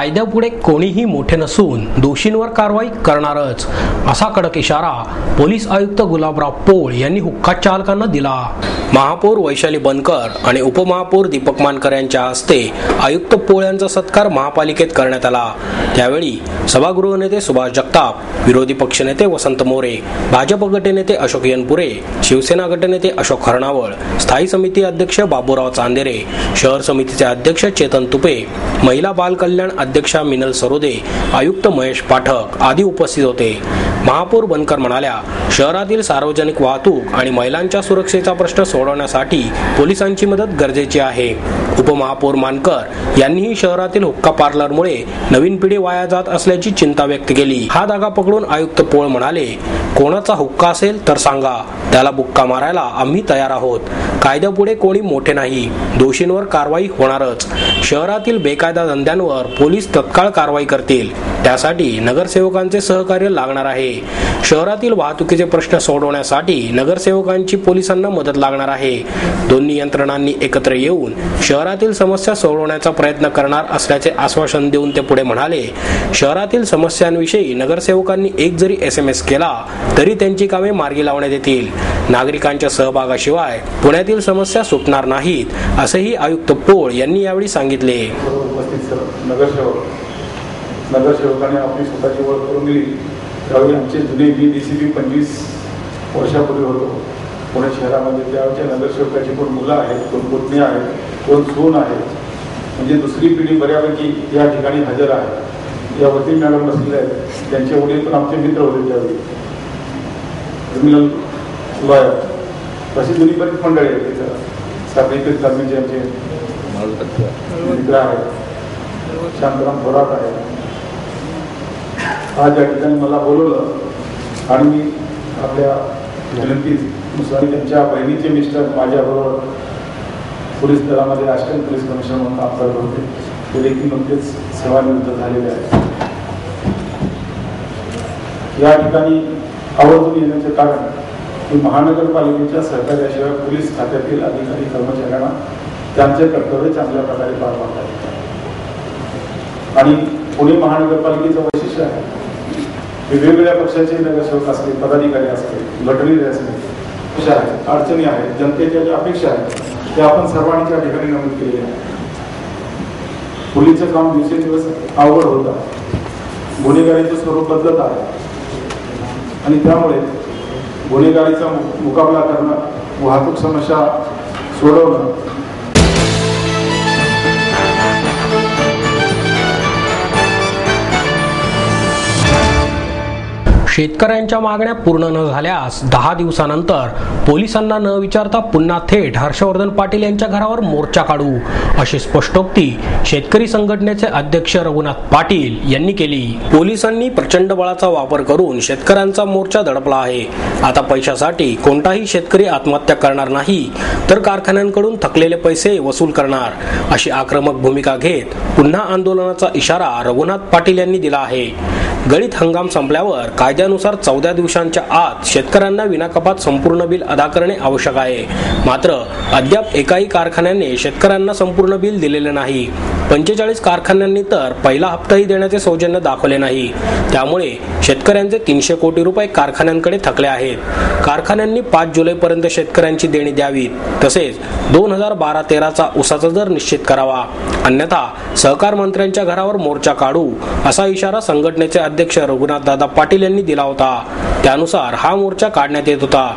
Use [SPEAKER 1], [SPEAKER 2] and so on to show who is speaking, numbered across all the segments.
[SPEAKER 1] कायद्यापुढे कोणीही मोठे नसून दोषींवर कारवाई करणारच, असा कडक इशारा पोलीस आयुक्त गुलाबराव पोळ यांनी हुक्का चालकांना दिला। महापौर वैशाली बनकर आणि उपमहापौर दीपक मानकर यांच्या हस्ते आयुक्त पोळ यांचा सत्कार महापालिकेत करण्यात आला। त्यावेळी सभागृह नेते सुभाष जगताप, विरोधी पक्षनेते वसंत मोरे, भाजप गटनेते अशोक यनपुरे, शिवसेना गटनेते अशोक हरणावळ, स्थायी समिती अध्यक्ष बाबूराव चांदेरे, शहर समितीचे अध्यक्ष चेतन तुपे, महिला बाल कल्याण अध्यक्षा मिनल सरोदे, आयुक्त महेश पाठक आदी उपस्थित होते। महापौर बनकर म्हणाल्या, शहरातील सार्वजनिक वाहतूक आणि महिलांच्या सुरक्षेचा प्रश्न सोडवण्यासाठी पोलिसांची मदत गरजेची आहे। उपमहापौर मानकर यांनीही शहरातील हुक्का पार्लरमुळे नवीन पिढी वाया जात असल्याची चिंता व्यक्त केली। हा धागा पकडून आयुक्त पोळ म्हणाले, कोणाचा हुक्का असेल तर सांगा, त्याला बुक्का मारायला आम्ही तयार आहोत। कायद्यापुढे कोणी मोठे नाही, दोषींवर कारवाई होणारच। शहरातील बेकायदा धंद्यांवर पोलीस तत्काळ कारवाई करतील, त्यासाठी नगरसेवकांचे सहकार्य लागणार आहे। शहरातील वाहतुकीचे प्रश्न सोडवण्यासाठी नगरसेवकांची पोलिसांना मदत लागणार आहे। दोन्ही यंत्रणांनी एकत्र येऊन शहरातील समस्या सोडवण्याचा प्रयत्न करणार असल्याचे आश्वासन देऊन ते पुढे म्हणाले, शहरातील समस्यांविषयी नगरसेवकांनी एक जरी SMS केला तरी त्यांची कामे मार्गी लावण्यात येतील। नागरिकांच्या सहभागाशिवाय पुण्यातील समस्या सुटणार नाहीत, असेही आयुक्त पोळ यांनी यावेळी सांगितले।
[SPEAKER 2] नगरसेवकांनी आपली स्वतःची ओळख करून दिली। त्यावेळी आमचे जुने DCP 25 वर्षापूर्वी होतो पुणे शहरामध्ये। त्यावेळच्या नगरसेवकाची कोण मुलं आहेत, कोण पुतणी आहेत, कोण सून आहेत, म्हणजे दुसरी पिढी बऱ्यापैकी या ठिकाणी हजर आहे। या वतीन मॅडम बसलेले आहेत, त्यांचे वडील पण आमचे मित्र होते त्यावेळी, मिनल लॉयर, अशी जुनी बरीच मंडळी आहेत तिथं। साखळीतील कर्मीचे आमचे मित्र आहेत, शांताराम थोरात आहे। आज या ठिकाणी मला बोलवलं आणि मी आपल्या विनंतीनुसार त्यांच्या बहिणीचे मिस्टर माझ्याबरोबर पोलीस दलामध्ये असिस्टंट पोलीस कमिशनर म्हणून काम करत होते, ते देखील नुकतेच सेवानिवृत्त झालेले आहेत। या ठिकाणी आवर्जून येण्याचे कारण की महानगरपालिकेच्या सहकार्याशिवाय पोलीस खात्यातील अधिकारी कर्मचाऱ्यांना त्यांचे कर्तव्य चांगल्या प्रकारे पार पाडतात। आणि पुणे महानगरपालिकेचं वैशिष्ट्य आहे, वेगवेगळ्या पक्षाचे नगरसेवक असले, पदाधिकारी असले, गटनेते असले, अशा आहेत, अडचणी आहेत, जनतेच्या ज्या अपेक्षा आहेत त्या आपण सर्वांनी त्या ठिकाणी नमूद केलेल्या आहेत। पोलीसचं काम दिवसेंदिवस अवघड होत आहे, गुन्हेगारीचं स्वरूप बदलत आहे आणि त्यामुळे गुन्हेगारीचा मुकाबला करणं, वाहतूक समस्या सोडवणं
[SPEAKER 1] शेतकऱ्यांच्या मागण्या पूर्ण न झाल्यास 10 दिवसानंतर पोलिसांना न विचारता पुन्हा थेट हर्षवर्धन पाटील यांच्या घरावर मोर्चा काढू, अशी स्पष्टोक्ती शेतकरी संघटनेचे अध्यक्ष रघुनाथ पाटील यांनी केली। पोलिसांनी प्रचंड बळाचा वापर करून शेतकऱ्यांचा मोर्चा दडपला आहे। आता पैशासाठी कोणताही शेतकरी आत्महत्या करणार नाही, तर कारखान्यांकडून थकलेले पैसे वसूल करणार, अशी आक्रमक भूमिका घेत पुन्हा आंदोलनाचा इशारा रघुनाथ पाटील यांनी दिला आहे। गळीत हंगाम संपल्यावर कायद्यानुसार 14 दिवसांच्या आत शेतकऱ्यांना विनाकपात संपूर्ण बिल अदा करणे आवश्यक आहे। मात्र अद्याप एकाही कारखान्याने शेतकऱ्यांना संपूर्ण बिल दिलेले नाही। 45 कारखान्यांनी तर पहिला हप्ताही देण्याचे सौजन्य दाखवले नाही। त्यामुळे शेतकऱ्यांचे 300 कोटी रुपये कारखान्यांकडे थकले आहेत। कारखान्यांनी 5 जुलैपर्यंत शेतकऱ्यांची देणी द्यावीत, तसेच 2012-13चा ऊसाचा दर निश्चित करावा, अन्यथा सहकार मंत्र्यांच्या घरावर मोर्चा काढू, असा इशारा संघटनेचे अध्यक्ष रघुनाथदादा पाटील यांनी दिला होता। त्यानुसार हा मोर्चा काढण्यात येत होता।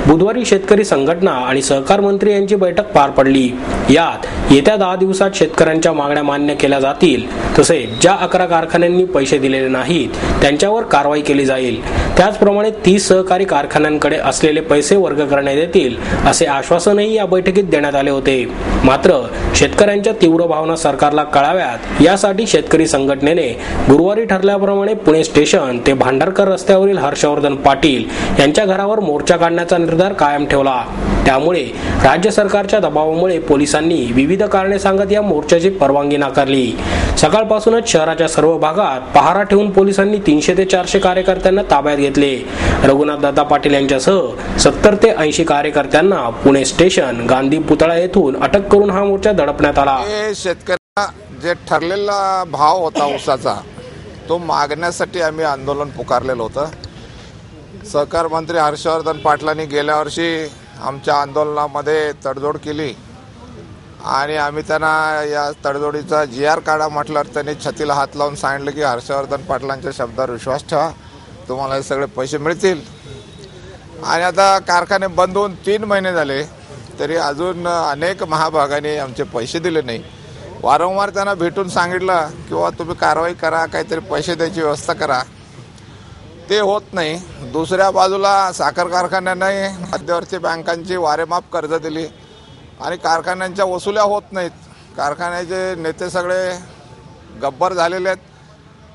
[SPEAKER 1] बुधवारी शेतकरी संघटना आणि सहकार मंत्री यांची बैठक पार पडली। यात येत्या 10 दिवसात शेतकऱ्यांच्या मागण्या मान्य केल्या जातील, तसेच ज्या 11 कारखान्यांनी पैसे दिलेले नाहीत त्यांच्यावर कारवाई केली जाईल। त्याचप्रमाणे 30 सहकारी कारखान्यांकडे असलेले पैसे वर्ग करण्यात येतील, असे आश्वासनही या बैठकीत देण्यात आले होते। मात्र शेतकऱ्यांच्या तीव्र भावना सरकारला कळाव्यात यासाठी शेतकरी संघटनेने गुरुवारी ठरल्याप्रमाणे पुणे स्टेशन ते भांडारकर रस्त्यावरील हर्षवर्धन पाटील यांच्या घरावर मोर्चा काढण्याचा निर्धार कायम ठेवला। त्यामुळे राज्य सरकारच्या दबावामुळे पोलिसांनी विविध कारणे सांगत या मोर्चाची परवानगी नाकारली। सकाळपासूनच शहराच्या सर्व भागात पहारा ठेवून पोलिसांनी 300 ते 400 कार्यकर्त्यांना ताब्यात घेतले। रघुनाथदादा पाटील यांच्यासह 70 ते 80 कार्यकर्त्यांना पुणे स्टेशन, गांधी पुतळा येथून अटक करून हा मोर्चा दडपण्यात आला।
[SPEAKER 3] शेतकऱ्यांना जे ठरलेला भाव होता ऊसाचा तो मागण्यासाठी आम्ही आंदोलन पुकारलेलं होतं. सहकार मंत्री हर्षवर्धन पाटलांनी गेल्या वर्षी आमच्या आंदोलनामध्ये तडजोड केली आणि आम्ही त्यांना या तडजोडीचा GR काढा म्हटल्यावर त्यांनी छातीला हात लावून सांगितलं की हर्षवर्धन पाटलांच्या शब्दावर विश्वास ठेवा, तुम्हाला हे सगळे पैसे मिळतील. आणि आता कारखाने बंद होऊन 3 महिने झाले तरी अजून अनेक महाभागाने आमचे पैसे दिले नाही. वारंवार त्यांना भेटून सांगितलं किंवा तुम्ही कारवाई करा, काहीतरी पैसे द्यायची व्यवस्था करा, ते होत नाही. दुसऱ्या बाजूला साखर कारखान्यांनाही मध्यवर्ती बँकांची वारेमाप कर्ज दिली आणि कारखान्यांच्या वसुल्या होत नाहीत. कारखान्याचे नेते सगळे गब्बर झालेले आहेत,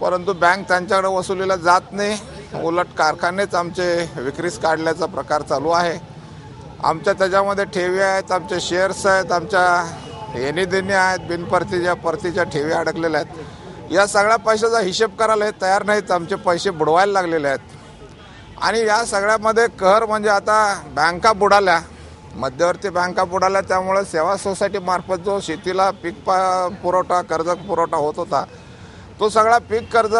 [SPEAKER 3] परंतु बँक त्यांच्याकडे वसुलीला जात नाही. उलट कारखानेच आमचे विक्रीस काढल्याचा प्रकार चालू आहे. आमच्या त्याच्यामध्ये ठेवी आहेत, आमचे शेअर्स आहेत, आमच्या येणी आहेत, परतीच्या ठेवी अडकलेल्या आहेत. या सगळ्या पैशाचा हिशेब करायला हे तयार नाहीत. आमचे पैसे बुडवायला लागलेले आहेत. आणि या सगळ्यामध्ये कहर म्हणजे आता बँका बुडाल्या, मध्यवर्ती बँका बुडाल्या. त्यामुळे सेवा सोसायटी मार्फत जो शेतीला पीक पुरवठा कर्ज पुरवठा होत होता तो सगळा पीक कर्ज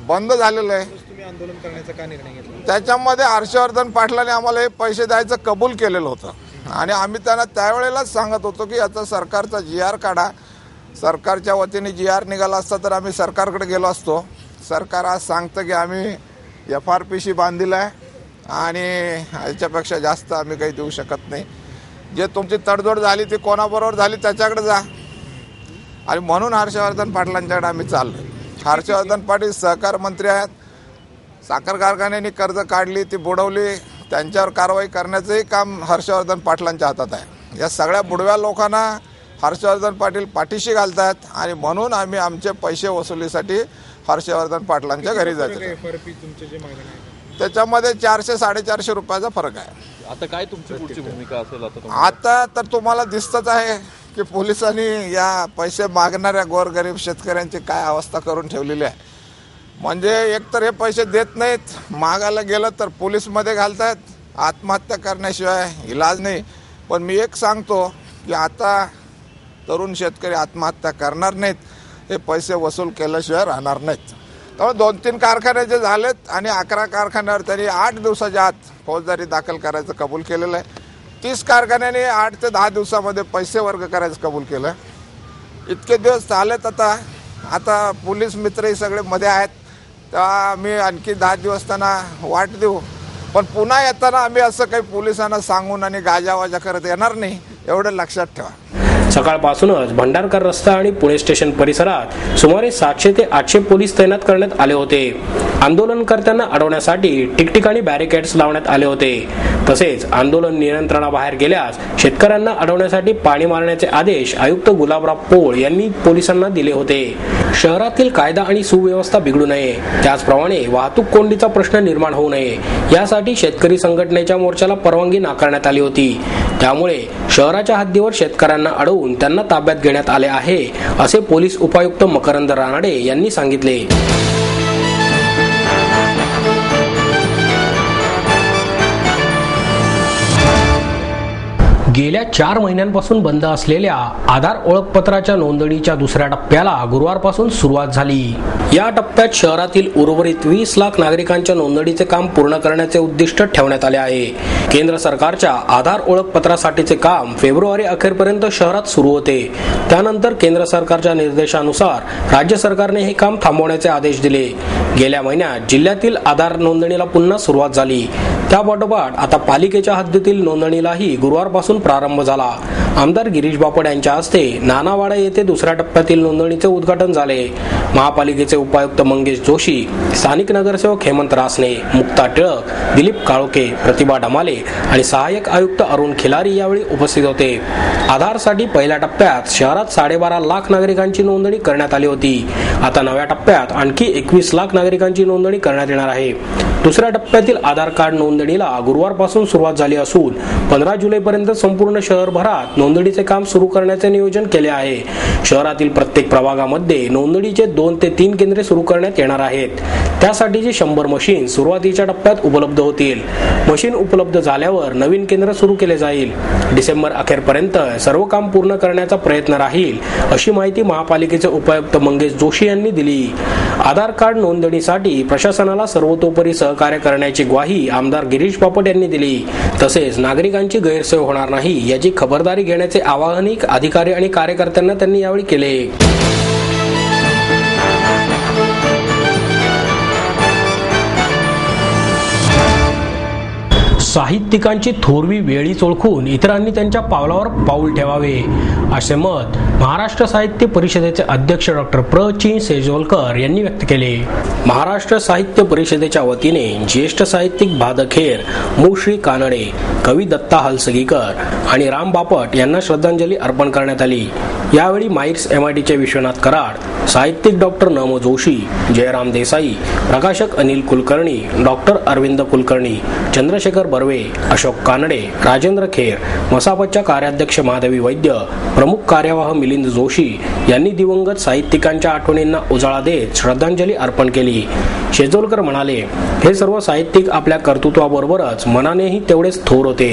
[SPEAKER 3] बंद झालेला आहे.
[SPEAKER 4] आंदोलन करण्याचा का निर्णय घेतला?
[SPEAKER 3] त्याच्यामध्ये हर्षवर्धन पाटलांनी आम्हाला हे पैसे द्यायचं कबूल केलेलं होतं आणि आम्ही त्यांना त्यावेळेलाच सांगत होतो की याचा सरकारचा GR काढा. सरकारच्या वतीने GR निघाला असता तर आम्ही सरकारकडे गेलो असतो. सरकार आज सांगतं की आम्ही FRPशी बांधलेलं आहे आणि याच्यापेक्षा जास्त आम्ही काही देऊ शकत नाही. जे तुमची तडजोड झाली ती कोणाबरोबर झाली त्याच्याकडे जा. आणि म्हणून हर्षवर्धन पाटलांच्याकडे आम्ही चाललो. हर्षवर्धन पाटील सहकार मंत्री आहेत. साखर कारखान्यांनी कर्ज काढली, ती बुडवली, त्यांच्यावर कारवाई करण्याचंही काम हर्षवर्धन पाटलांच्या हातात आहे. या सगळ्या बुडव्या लोकांना हर्षवर्धन पाटील पाठीशी घालतात आणि म्हणून आम्ही आमचे पैसे वसुलीसाठी हर्षवर्धन पाटलांच्या घरी जायचं. त्याच्यामध्ये 400-450 रुपयाचा फरक आहे.
[SPEAKER 5] आता काय तुमची पुढची भूमिका असेल?
[SPEAKER 3] आता तर तुम्हाला दिसतच आहे की पोलिसांनी या पैसे मागणाऱ्या गोरगरीब शेतकऱ्यांची काय अवस्था करून ठेवलेली आहे. म्हणजे एकतर हे पैसे देत नाहीत, मागायला गेलं तर पोलीसमध्ये घालतात, आत्महत्या करण्याशिवाय इलाज नाही. पण मी एक सांगतो की आता तरुण शेतकरी आत्महत्या करणार नाहीत, हे पैसे वसूल केल्याशिवाय राहणार नाहीत. त्यामुळे 2-3 कारखाने जे झालेत आणि 11 कारखान्यावर त्यांनी 8 दिवसाच्या आत फौजदारी दाखल करायचं कबूल केलेलं आहे. 30 कारखान्याने 8 ते 10 दिवसामध्ये पैसे वर्ग करायचं कबूल केलं. इतके दिवस चालेत. आता पोलीस मित्रही सगळे मध्ये आहेत, तेव्हा आम्ही आणखी 10 दिवस त्यांना वाट देऊ. पण पुन्हा येताना आम्ही असं काही पोलिसांना सांगून आणि गाजावाजा करत येणार नाही, एवढं लक्षात ठेवा.
[SPEAKER 1] सकाळपासूनच भंडारकर रस्ता आणि पुणे स्टेशन परिसरात सुमारे 700 ते 800 पोलीस तैनात करण्यात आले होते. आंदोलनकर्त्यांना अडवण्यासाठी ठिकठिकाणी बॅरिकेड्स लावण्यात आले होते. तसेच आंदोलन नियंत्रणाबाहेर गेल्यास शेतकऱ्यांना अडवण्यासाठी पाणी मारण्याचे आदेश आयुक्त गुलाबराव पोळ यांनी पोलिसांना दिले होते. शहरातील कायदा आणि सुव्यवस्था बिघडू नये, त्याचप्रमाणे वाहतूक कोंडीचा प्रश्न निर्माण होऊ नये यासाठी शेतकरी संघटनेच्या मोर्चाला परवानगी नाकारण्यात आली होती. त्यामुळे शहराच्या हद्दीवर शेतकऱ्यांना अडवून त्यांना ताब्यात घेण्यात आले आहे, असे पोलीस उपायुक्त मकरंद रानडे यांनी सांगितले. गेल्या 4 महिन्यांपासून बंद असलेल्या आधार ओळखपत्राच्या नोंदणीच्या दुसऱ्या टप्प्याला गुरुवारपासून सुरुवात झाली. या टप्प्यात शहरातील उर्वरित 20 लाख नागरिकांच्या नोंदणीचे काम पूर्ण करण्याचे उद्दिष्ट ठेवण्यात आले आहे. केंद्र सरकारच्या आधार ओळखपत्रासाठीचे काम फेब्रुवारी अखेरपर्यंत शहरात सुरू होते. त्यानंतर केंद्र सरकारच्या निर्देशानुसार राज्य सरकारने हे काम थांबवण्याचे आदेश दिले. गेल्या महिन्यात जिल्ह्यातील आधार नोंदणीला पुन्हा सुरुवात झाली. त्यापाठोपाठ आता पालिकेच्या हद्दीतील नोंदणीलाही गुरुवारपासून प्रारंभ झाला. आमदार गिरीश बापट यांच्या हस्ते नानावाडा येथे दुसऱ्या टप्प्यातील नोंदणीचे उद्घाटन झाले. महापालिकेचे उपायुक्त मंगेश जोशी, स्थानिक नगरसेवक हेमंत रासने, मुक्ता टिळक, दिलीप काळोखे, प्रतिभा ढमाले आणि सहाय्यक आयुक्त अरुण खिलारी यावेळी उपस्थित होते. आधारसाठी पहिल्या टप्प्यात शहरात 12.5 लाख नागरिकांची नोंदणी करण्यात आली होती. आता नव्या टप्प्यात आणखी 21 लाख नागरिकांची नोंदणी करण्यात येणार आहे. दुसऱ्या टप्प्यातील आधार कार्ड नोंदणीला गुरुवारपासून सुरुवात झाली असून 15 जुलैपर्यंत संपूर्ण शहरभरात नोंदणीचे काम सुरू करण्याचे नियोजन केले आहे. शहरातील प्रत्येक प्रभागामध्ये नोंदणीचे 2 ते 3 केंद्रे सुरू करण्यात येणार आहेत. त्यासाठीची 100 मशीन सुरुवातीच्या टप्प्यात उपलब्ध होतील. मशीन उपलब्ध झाल्यावर नवीन केंद्र सुरू केले जाईल. डिसेंबर अखेरपर्यंत सर्व काम पूर्ण करण्याचा प्रयत्न राहील, अशी माहिती महापालिकेचे उपायुक्त मंगेश जोशी यांनी दिली. आधार कार्ड नोंदणीसाठी प्रशासनाला सर्वतोपरी सहकार्य करण्याची ग्वाही आमदार गिरीश बापट यांनी दिली. तसेच नागरिकांची गैरसोय होणार नाही याची खबरदारी घेण्याचे आवाहनही अधिकारी आणि कार्यकर्त्यांना त्यांनी यावेळी केले. साहित्यिकांची थोरवी वेळीच ओळखून इतरांनी त्यांच्या पावलावर पाऊल ठेवावे, असे मत महाराष्ट्र साहित्य परिषदेचे अध्यक्ष डॉक्टर प्र. चिं. सेजोलकर यांनी व्यक्त केले. महाराष्ट्र साहित्य परिषदेच्या वतीने ज्येष्ठ साहित्यिक भाद खेर, मु. श्री कानडे, कवी दत्ता हलसगीकर आणि राम बापट यांना श्रद्धांजली अर्पण करण्यात आली. यावेळी माईर्स MITचे विश्वनाथ कराड, साहित्यिक डॉक्टर न. जोशी, जयराम देसाई, प्रकाशक अनिल कुलकर्णी, डॉक्टर अरविंद कुलकर्णी, चंद्रशेखर बर्वे, अशोक कानडे, राजेंद्र खेर, मसापच्या कार्याध्यक्ष माधवी वैद्य, प्रमुख कार्यवाह मिलिंद जोशी यांनी दिवंगत साहित्यिकांच्या आठवणींना उजाळा देत श्रद्धांजली अर्पण केली. शेजोलकर म्हणाले, हे सर्व साहित्यिक आपल्या कर्तृत्वाबरोबरच मनानेही तेवढेच थोर होते.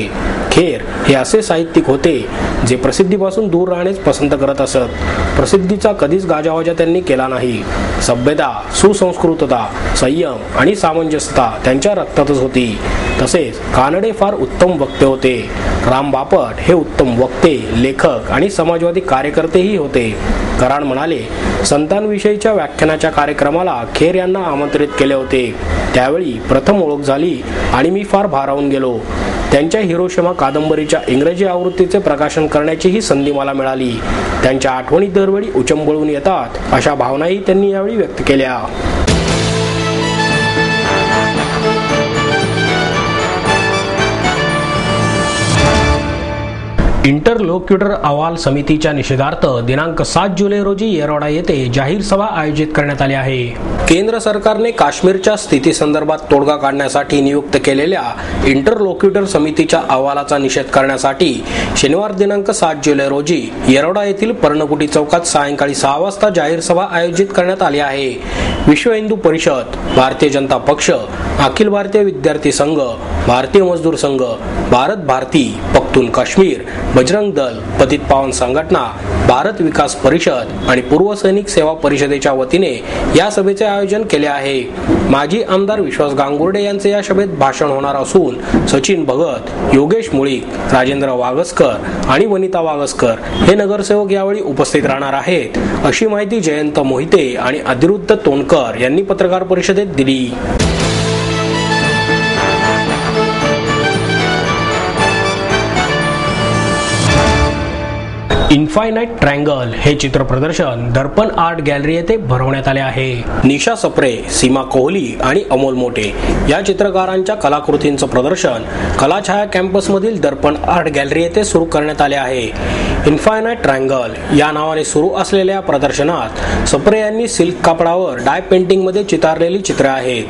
[SPEAKER 1] खेर हे असे साहित्यिक होते जे प्रसिद्धीपासून दूर राहणेच पसंत करत असत. प्रसिद्धीचा कधीच गाजावाजा त्यांनी केला नाही. सभ्यता, सुसंस्कृतता, संयम आणि सामंजस्यता त्यांच्या रक्तातच होती. तसेच कानडे फार उत्तम वक्ते होते. राम बापट हे उत्तम वक्ते, लेखक आणि समाजवादी कार्यकर्तेही होते. कराड म्हणाले, संतांविषयीच्या व्याख्यानाच्या कार्यक्रमाला खेर यांना आमंत्रित केले होते. त्यावेळी प्रथम ओळख झाली आणि मी फार भारावून गेलो. त्यांच्या हिरोशिमा कादंबरीच्या इंग्रजी आवृत्तीचे प्रकाशन करण्याचीही संधी मला मिळाली. त्यांच्या आठवणी दरवेळी उचंबळून येतात, अशा भावनाही त्यांनी यावेळी व्यक्त केल्या. इंटरलोक्युटर अहवाल समितीच्या निषेधार्थ दिनांक 7 जुलै रोजी येरवडा येथे जाहीर सभा आयोजित करण्यात आली आहे. केंद्र सरकारने काश्मीरच्या स्थितीसंदर्भात तोडगा काढण्यासाठी नियुक्त केलेल्या इंटरलोक्युटर समितीच्या अहवालाचा निषेध करण्यासाठी शनिवार दिनांक 7 जुलै रोजी येरवडा येथील पर्णकुटी चौकात सायंकाळी 6 वाजता जाहीर सभा आयोजित करण्यात आली आहे. विश्व हिंदू परिषद, भारतीय जनता पक्ष, अखिल भारतीय विद्यार्थी संघ, भारतीय मजदूर संघ, भारत भारती, पख्तून काश्मीर, बजरंग दल, पतित पावन संघटना, भारत विकास परिषद आणि पूर्व सैनिक सेवा परिषदेच्या वतीने या सभेचे आयोजन केले आहे. माजी आमदार विश्वास गांगुर्डे यांचे या सभेत भाषण होणार असून सचिन भगत, योगेश मुळीक, राजेंद्र वागसकर आणि वनिता वागसकर हे नगरसेवक यावेळी उपस्थित राहणार आहेत, अशी माहिती जयंत मोहिते आणि अनिरुद्ध तोंडकर यांनी पत्रकार परिषदेत दिली. इन्फायनाइट ट्रायंगल हे चित्र प्रदर्शन दर्पण आर्ट गॅलरी येथे भरवण्यात आले आहे. निशा सप्रे, सीमा कोहली आणि अमोल मोटे या चित्रकारांच्या कलाकृतींचं प्रदर्शन कलाछाया कॅम्पस मधील दर्पण आर्ट गॅलरी येथे सुरू करण्यात आले आहे. इन्फायनाइट ट्रायंगल या नावाने सुरू असलेल्या प्रदर्शनात सप्रे यांनी सिल्क कापडावर डाय पेंटिंग मध्ये चितारलेली चित्रे आहेत.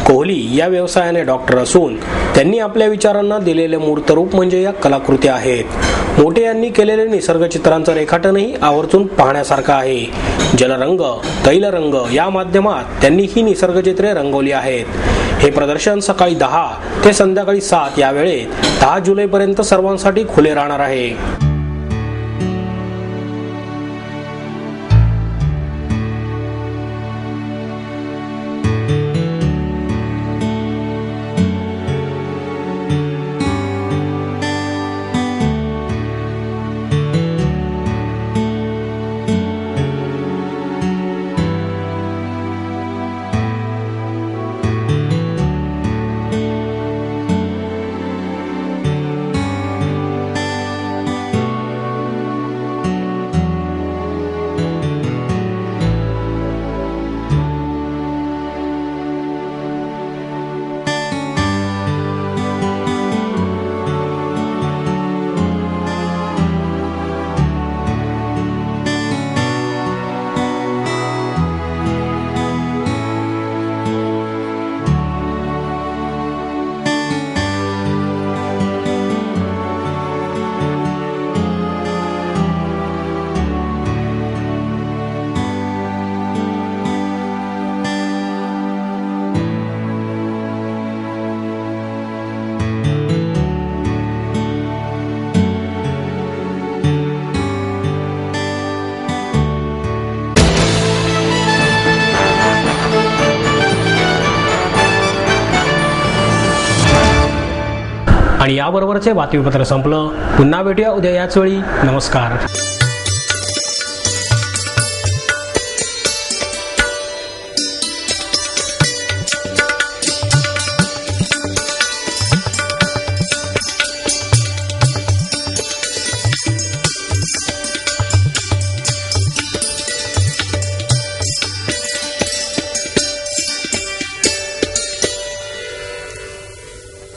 [SPEAKER 1] कोहली या व्यवसायाने डॉक्टर असून त्यांनी आपल्या विचारांना दिलेले मूर्त रूप म्हणजे या कलाकृती आहेत. मोटे यांनी केलेले निसर्ग चित्रांचं रेखाटनही आवर्जून पाहण्यासारखं आहे. जलरंग, तैलरंग या माध्यमात त्यांनी ही निसर्ग चित्रे रंगवली आहेत. हे प्रदर्शन सकाळी 10 ते संध्याकाळी 7 या वेळेत 10 जुलैपर्यंत सर्वांसाठी खुले राहणार आहे. आणि याबरोबरचे बातमीपत्र संपलं. पुन्हा भेटूया उद्या याच वेळी. नमस्कार.